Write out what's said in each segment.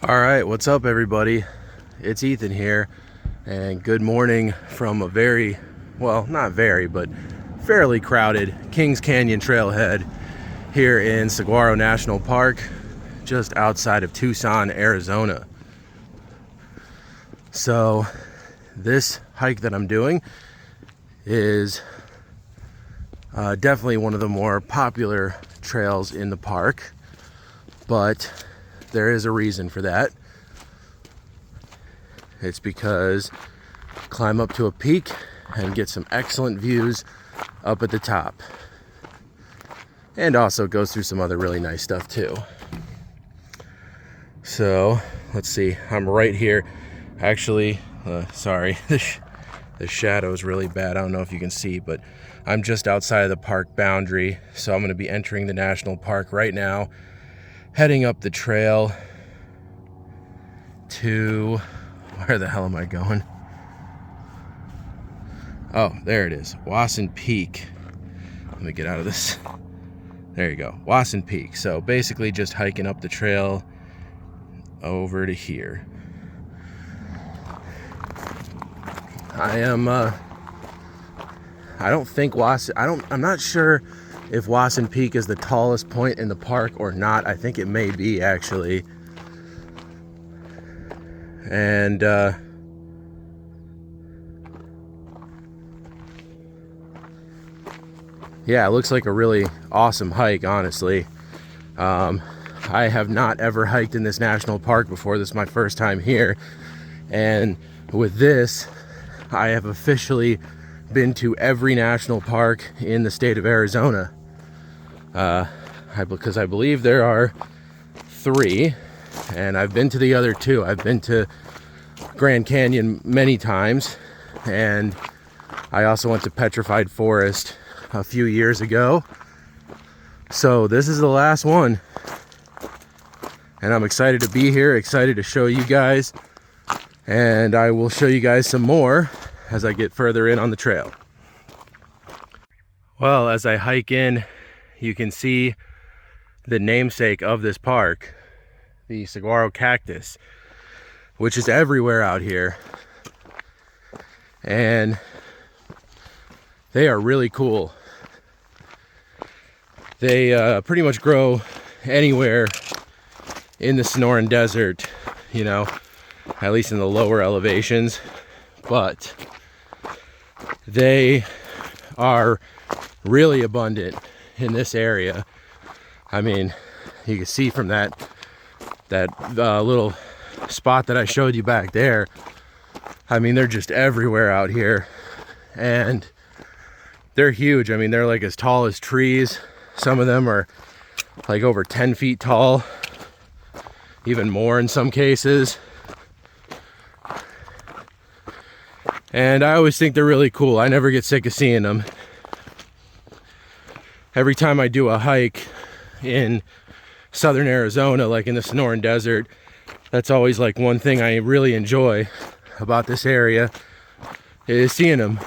All right, what's up everybody? It's Ethan here, and good morning from a very, well, not very, but fairly crowded Kings Canyon trailhead here in Saguaro National Park, just outside of Tucson, Arizona. So this hike that I'm doing is definitely one of the more popular trails in the park, but there is a reason for that. It's because climb up to a peak and get some excellent views up at the top, and also goes through some other really nice stuff too. So let's see, I'm right here. Actually, sorry, the shadow is really bad. I don't know if you can see, but I'm just outside of the park boundary. So I'm going to be entering the national park right now, heading up the trail to, where the hell am I going? Oh, there it is, Wasson Peak. Let me get out of this. There you go, Wasson Peak. So basically just hiking up the trail over to here. I'm not sure if Wasson Peak is the tallest point in the park or not. I think it may be, actually. And yeah, it looks like a really awesome hike, honestly. I have not ever hiked in this national park before. This is my first time here, and with this I have officially been to every national park in the state of Arizona, because I believe there are 3, and I've been to the other 2. I've been to Grand Canyon many times, and I also went to Petrified Forest a few years ago. So this is the last one, and I'm excited to be here, excited to show you guys, and I will show you guys some more as I get further in on the trail. Well, as I hike in, you can see the namesake of this park, the saguaro cactus, which is everywhere out here, and they are really cool. They pretty much grow anywhere in the Sonoran Desert, you know, at least in the lower elevations, but they are really abundant in this area. I mean, you can see from that little spot that I showed you back there. I mean, they're just everywhere out here, and they're huge. I mean, they're like as tall as trees. Some of them are like over 10 feet tall, even more in some cases. And I always think they're really cool. I never get sick of seeing them. Every time I do a hike in southern Arizona, like in the Sonoran Desert, that's always like one thing I really enjoy about this area, is seeing them.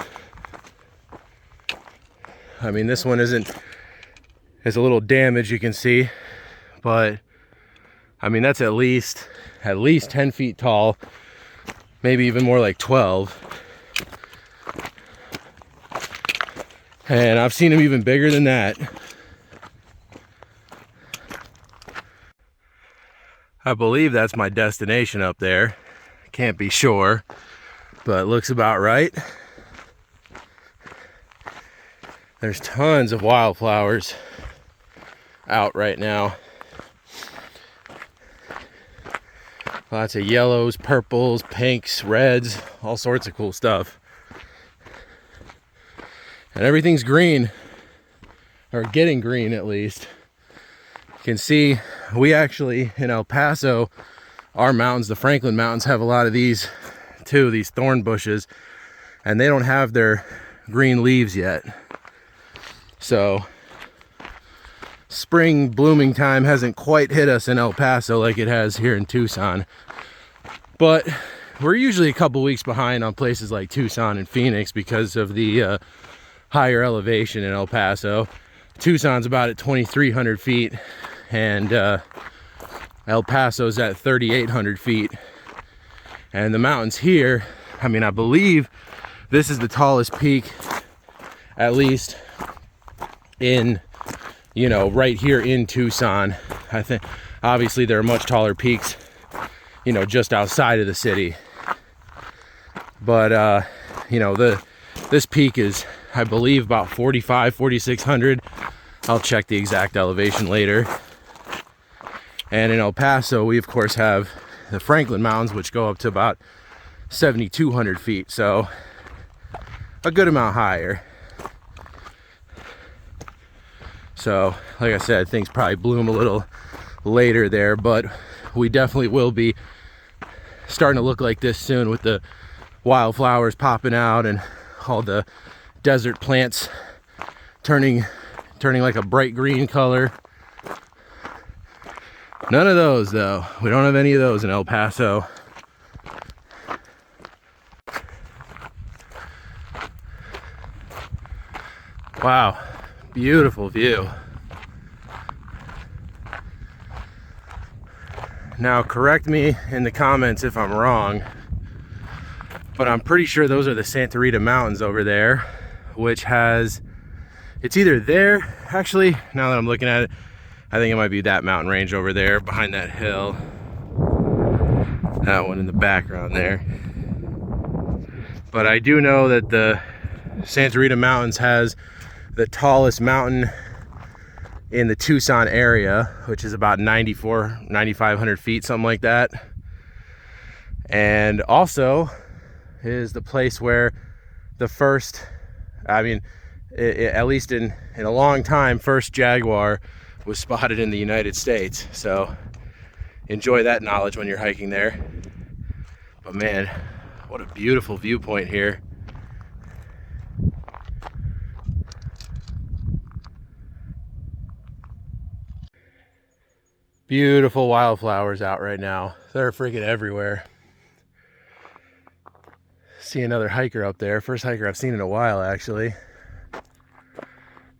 I mean, this one is a little damaged, you can see, but I mean, that's at least 10 feet tall, maybe even more, like 12. And I've seen them even bigger than that. I believe that's my destination up there. Can't be sure, but it looks about right. There's tons of wildflowers out right now. Lots of yellows, purples, pinks, reds, all sorts of cool stuff. And everything's green, or getting green at least. You can see we actually, in El Paso, our mountains, the Franklin Mountains, have a lot of these too, these thorn bushes, and they don't have their green leaves yet. So spring blooming time hasn't quite hit us in El Paso like it has here in Tucson. But we're usually a couple weeks behind on places like Tucson and Phoenix because of the higher elevation in El Paso. Tucson's about at 2,300 feet, and El Paso's at 3,800 feet. And the mountains here, I mean, I believe this is the tallest peak, at least in, you know, right here in Tucson. I think obviously there are much taller peaks, you know, just outside of the city. But you know, this peak is, I believe, about 4,600. I'll check the exact elevation later. And in El Paso, we of course have the Franklin Mountains, which go up to about 7,200 feet. So a good amount higher. So, like I said, things probably bloom a little later there, but we definitely will be starting to look like this soon with the wildflowers popping out and all the desert plants turning like a bright green color. None of those though. We don't have any of those in El Paso. Wow, beautiful view. Now correct me in the comments if I'm wrong, but I'm pretty sure those are the Santa Rita Mountains over there, which has, it's either there, actually, now that I'm looking at it, I think it might be that mountain range over there behind that hill. That one in the background there. But I do know that the Santa Rita Mountains has the tallest mountain in the Tucson area, which is about 9,500 feet, something like that. And also is the place where the first, I mean, at least in a long time, first jaguar was spotted in the United States. So enjoy that knowledge when you're hiking there. But man, what a beautiful viewpoint here. Beautiful wildflowers out right now. They're freaking everywhere. See another hiker up there. First hiker I've seen in a while, actually.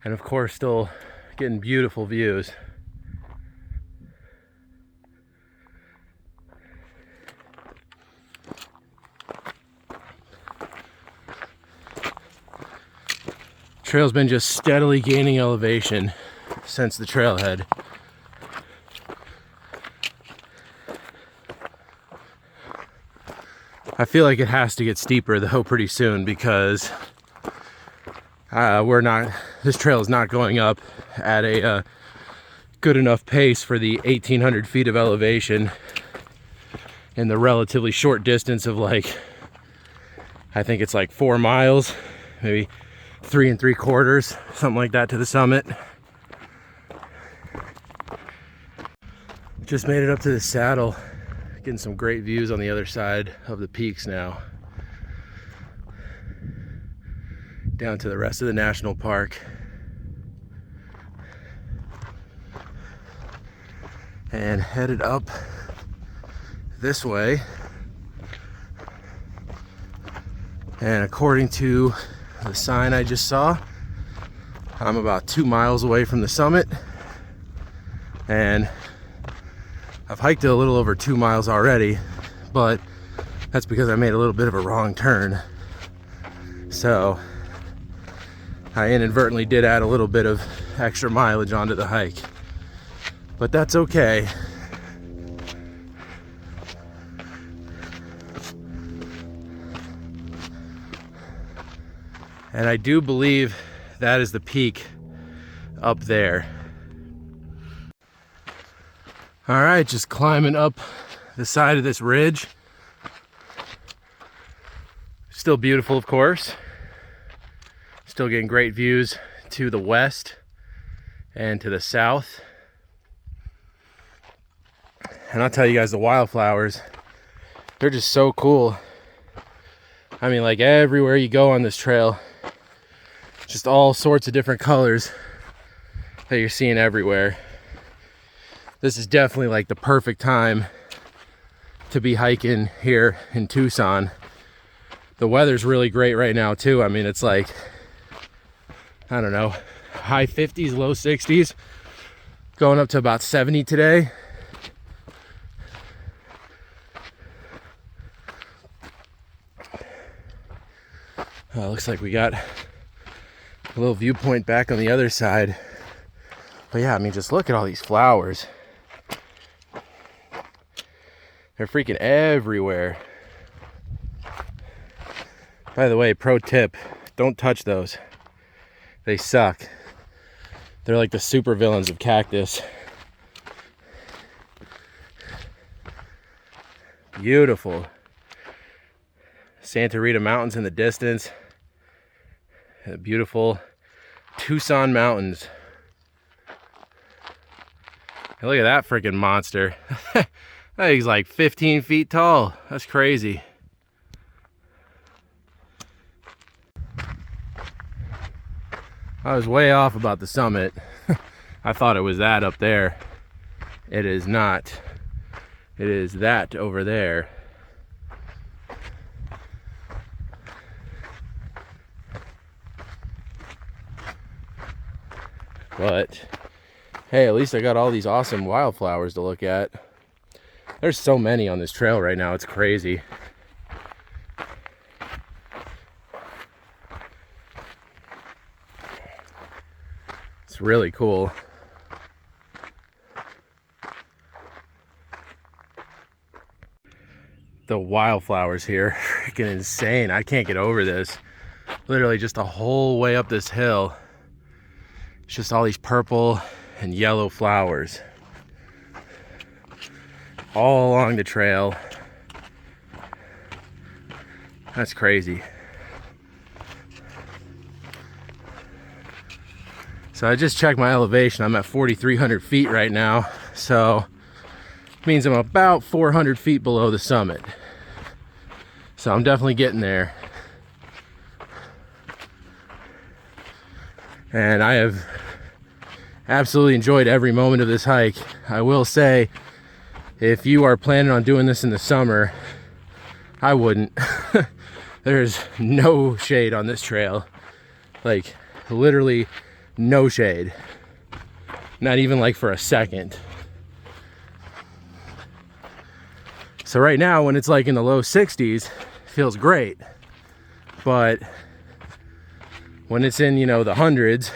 And of course, still getting beautiful views. Trail's been just steadily gaining elevation since the trailhead. I feel like it has to get steeper though pretty soon, because this trail is not going up at a good enough pace for the 1,800 feet of elevation in the relatively short distance of, like, I think it's like 4 miles, maybe 3 3/4, something like that, to the summit. Just made it up to the saddle. Getting some great views on the other side of the peaks now. Down to the rest of the national park. And headed up this way. And according to the sign I just saw, I'm about 2 miles away from the summit. And I've hiked it a little over 2 miles already, but that's because I made a little bit of a wrong turn. So I inadvertently did add a little bit of extra mileage onto the hike, but that's okay. And I do believe that is the peak up there. All right, just climbing up the side of this ridge. Still beautiful, of course. Still getting great views to the west and to the south. And I'll tell you guys, the wildflowers, they're just so cool. I mean, like, everywhere you go on this trail, just all sorts of different colors that you're seeing everywhere. This is definitely like the perfect time to be hiking here in Tucson. The weather's really great right now too. I mean, it's like, I don't know, high 50s, low 60s, going up to about 70 today. Looks like we got a little viewpoint back on the other side. But yeah, I mean, just look at all these flowers. They're freaking everywhere. By the way, pro tip, don't touch those. They suck. They're like the super villains of cactus. Beautiful. Santa Rita Mountains in the distance. Beautiful Tucson Mountains. And look at that freaking monster. That thing's like 15 feet tall. That's crazy. I was way off about the summit. I thought it was that up there. It is not. It is that over there. But hey, at least I got all these awesome wildflowers to look at. There's so many on this trail right now, it's crazy. It's really cool. The wildflowers here, freaking insane. I can't get over this. Literally just the whole way up this hill. It's just all these purple and yellow flowers all along the trail. That's crazy. So I just checked my elevation. I'm at 4,300 feet right now. So it means I'm about 400 feet below the summit. So I'm definitely getting there. And I have absolutely enjoyed every moment of this hike. I will say, if you are planning on doing this in the summer, I wouldn't. There's no shade on this trail. Like, literally no shade. Not even like for a second. So right now, when it's like in the low 60s, it feels great. But when it's in, you know, the hundreds,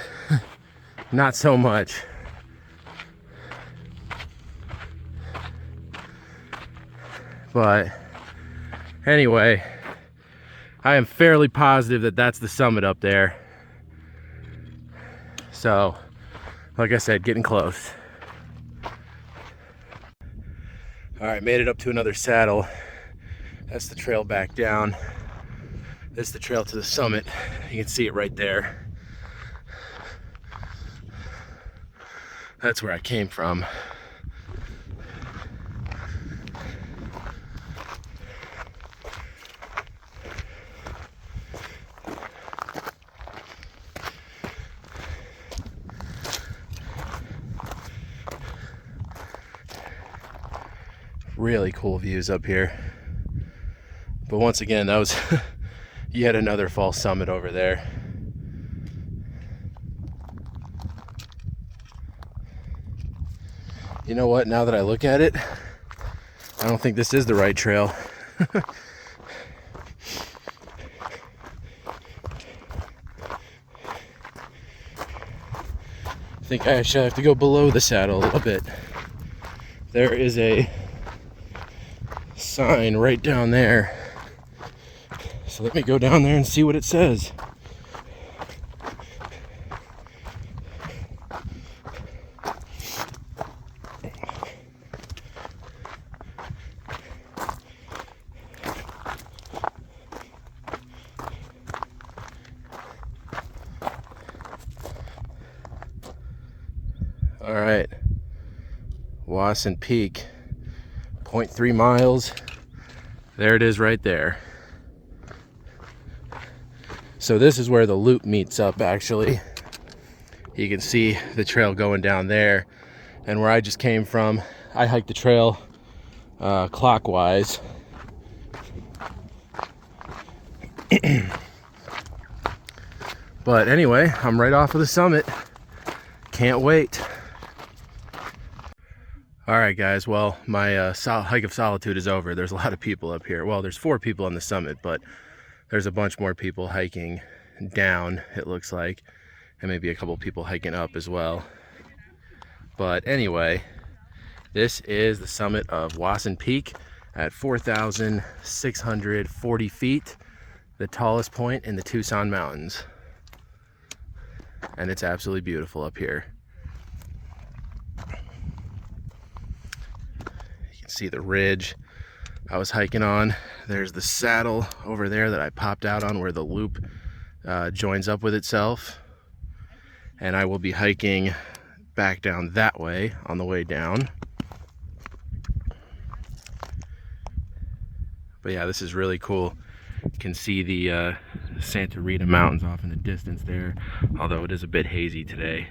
not so much. But anyway, I am fairly positive that that's the summit up there. So, like I said, getting close. All right, made it up to another saddle. That's the trail back down. This is the trail to the summit. You can see it right there. That's where I came from. Really cool views up here. But once again, that was yet another false summit over there. You know what, now that I look at it, I don't think this is the right trail. I think I should have to go below the saddle a little bit. There is a sign right down there. So let me go down there and see what it says. All right, Wasson Peak, 0.3 miles. There it is right there. So this is where the loop meets up, actually. You can see the trail going down there. And where I just came from, I hiked the trail clockwise. But anyway, I'm right off of the summit. Can't wait. All right, guys. Well, my hike of solitude is over. There's a lot of people up here. Well, there's 4 people on the summit, but there's a bunch more people hiking down, it looks like, and maybe a couple people hiking up as well. But anyway, this is the summit of Wasson Peak at 4,640 feet, the tallest point in the Tucson Mountains. And it's absolutely beautiful up here. You can see the ridge I was hiking on. There's the saddle over there that I popped out on where the loop joins up with itself. And I will be hiking back down that way on the way down. But yeah, this is really cool. You can see the Santa Rita Mountains off in the distance there, although it is a bit hazy today.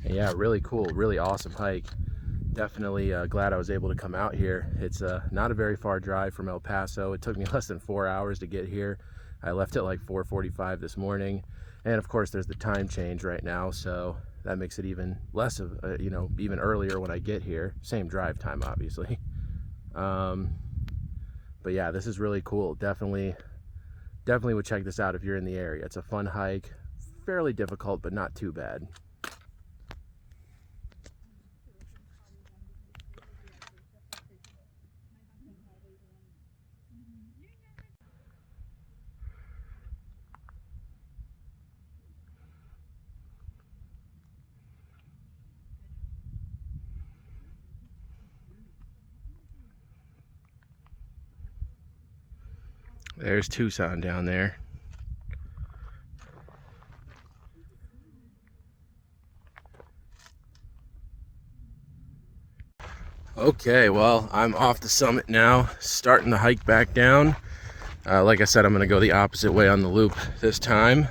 And yeah, really cool, really awesome hike. Definitely glad I was able to come out here. It's not a very far drive from El Paso. It took me less than 4 hours to get here. I left at like 4:45 this morning. And of course there's the time change right now, so that makes it even less of, even earlier when I get here. Same drive time, obviously. But yeah, this is really cool. Definitely would check this out if you're in the area. It's a fun hike, fairly difficult, but not too bad. There's Tucson down there. Okay, well, I'm off the summit now, starting the hike back down. Like I said, I'm going to go the opposite way on the loop this time.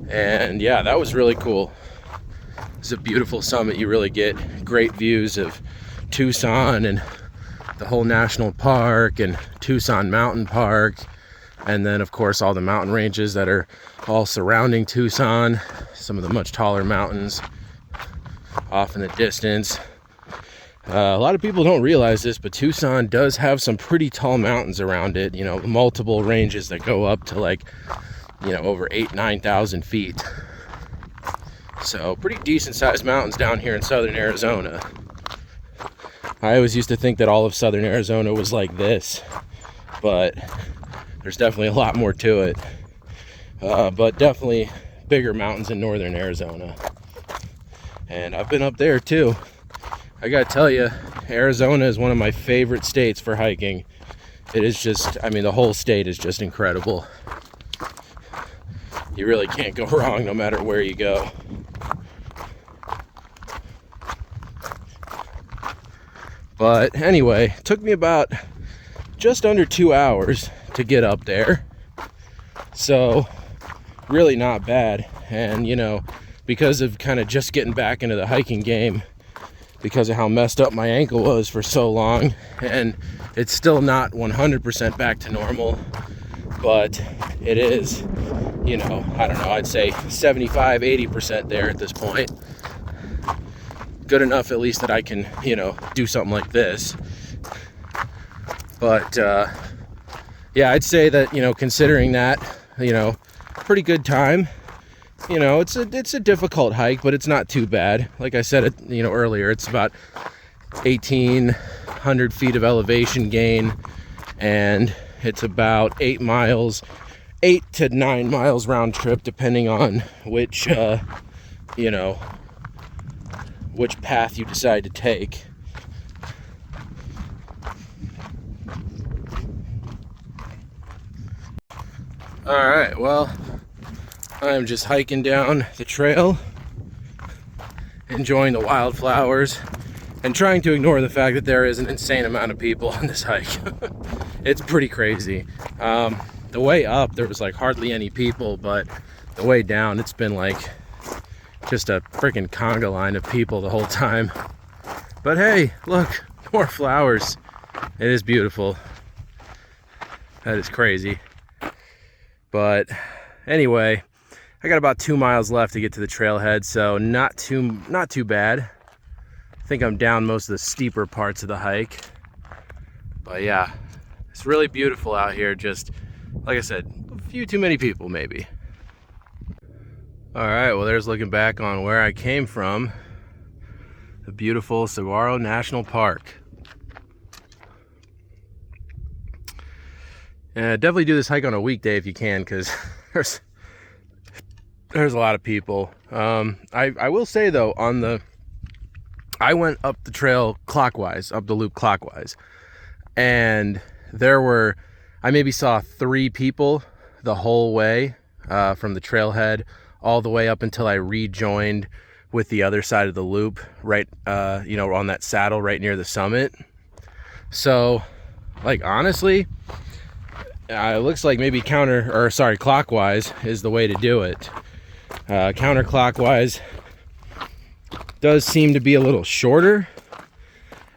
And yeah, that was really cool. It's a beautiful summit. You really get great views of Tucson and the whole national park and Tucson Mountain Park, and then of course all the mountain ranges that are all surrounding Tucson, some of the much taller mountains off in the distance. A lot of people don't realize this, but Tucson does have some pretty tall mountains around it, multiple ranges that go up to like over 8,000-9,000 feet. So pretty decent sized mountains down here in southern Arizona. I always used to think that all of southern Arizona was like this, but there's definitely a lot more to it. But definitely bigger mountains in northern Arizona. And I've been up there too. I gotta tell you, Arizona is one of my favorite states for hiking. It is just, the whole state is just incredible. You really can't go wrong no matter where you go. But anyway, it took me about just under 2 hours to get up there. So really not bad. And because of kind of just getting back into the hiking game, because of how messed up my ankle was for so long, and it's still not 100% back to normal, but it is, I don't know, I'd say 75-80% there at this point. Good enough at least that I can, do something like this. But yeah, I'd say that, considering that, pretty good time. It's a difficult hike, but it's not too bad. Like I said, earlier, it's about 1,800 feet of elevation gain, and it's about 8 to 9 miles round trip, depending on which path you decide to take. All right, well, I'm just hiking down the trail, enjoying the wildflowers, and trying to ignore the fact that there is an insane amount of people on this hike. It's pretty crazy. The way up, there was like hardly any people, but the way down, it's been like just a freaking conga line of people the whole time. But hey, look, more flowers. It is beautiful. That is crazy. But anyway, I got about 2 miles left to get to the trailhead, so not too bad. I think I'm down most of the steeper parts of the hike. But yeah, it's really beautiful out here. Just, like I said, a few too many people maybe. All right, well, there's looking back on where I came from. The beautiful Saguaro National Park. And definitely do this hike on a weekday if you can, because there's a lot of people. I will say though, I went up the trail clockwise, up the loop clockwise, and I maybe saw 3 people the whole way from the trailhead all the way up until I rejoined with the other side of the loop, right, on that saddle right near the summit. So, like, honestly, it looks like maybe clockwise is the way to do it. Counterclockwise does seem to be a little shorter,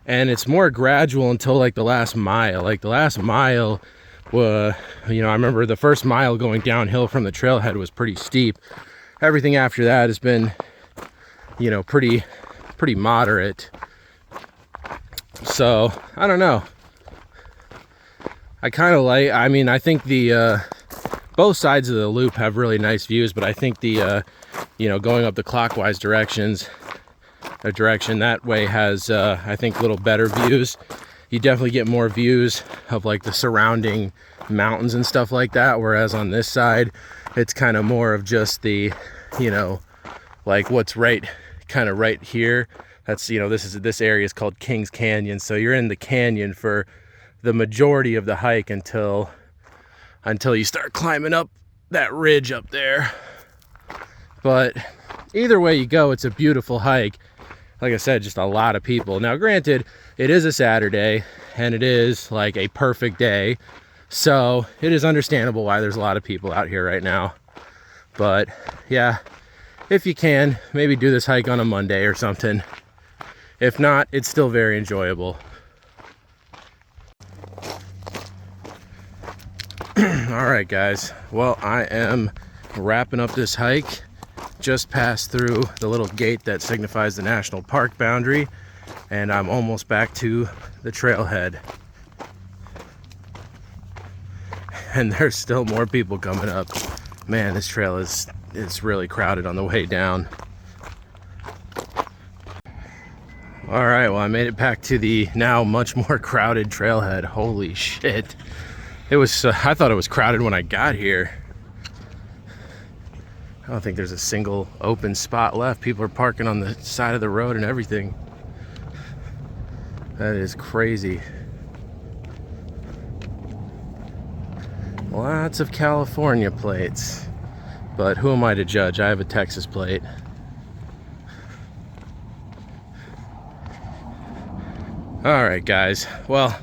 and it's more gradual until like the last mile. Like the last mile, I remember the first mile going downhill from the trailhead was pretty steep. Everything after that has been, pretty moderate. So I don't know. I think the both sides of the loop have really nice views, but I think the going up the clockwise direction that way has I think little better views. You definitely get more views of like the surrounding mountains and stuff like that, whereas on this side it's kind of more of just the like what's right here. That's this area is called Kings Canyon, so you're in the canyon for the majority of the hike until you start climbing up that ridge up there. But either way you go, it's a beautiful hike. Like I said, just a lot of people. Now granted, it is a Saturday and it is like a perfect day, so it is understandable why there's a lot of people out here right now. But yeah, if you can, maybe do this hike on a Monday or something. If not, it's still very enjoyable. All right, guys. Well, I am wrapping up this hike. Just passed through the little gate that signifies the national park boundary, and I'm almost back to the trailhead. And there's still more people coming up. Man, this trail is really crowded on the way down. All right, well, I made it back to the now much more crowded trailhead. Holy shit. I thought it was crowded when I got here. I don't think there's a single open spot left. People are parking on the side of the road and everything. That is crazy. Lots of California plates. But who am I to judge? I have a Texas plate. All right, guys. Well,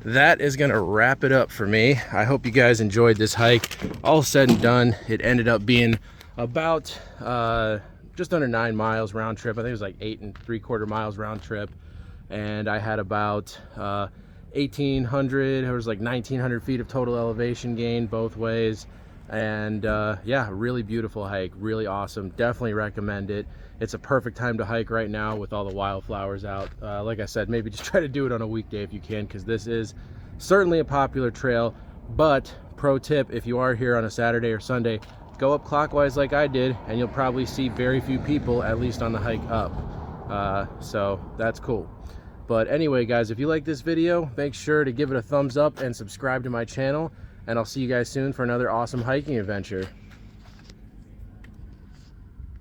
that is gonna wrap it up for me. I hope you guys enjoyed this hike. All said and done, it ended up being about just under 9 miles round trip. I think it was like 8 3/4 miles round trip, and I had about 1,800. There was like 1,900 feet of total elevation gain both ways, and yeah, really beautiful hike, really awesome. Definitely recommend it. It's a perfect time to hike right now with all the wildflowers out. Like I said, maybe just try to do it on a weekday if you can, because this is certainly a popular trail. But pro tip, if you are here on a Saturday or Sunday, go up clockwise like I did, and you'll probably see very few people, at least on the hike up. So that's cool. But anyway, guys, if you like this video, make sure to give it a thumbs up and subscribe to my channel, and I'll see you guys soon for another awesome hiking adventure.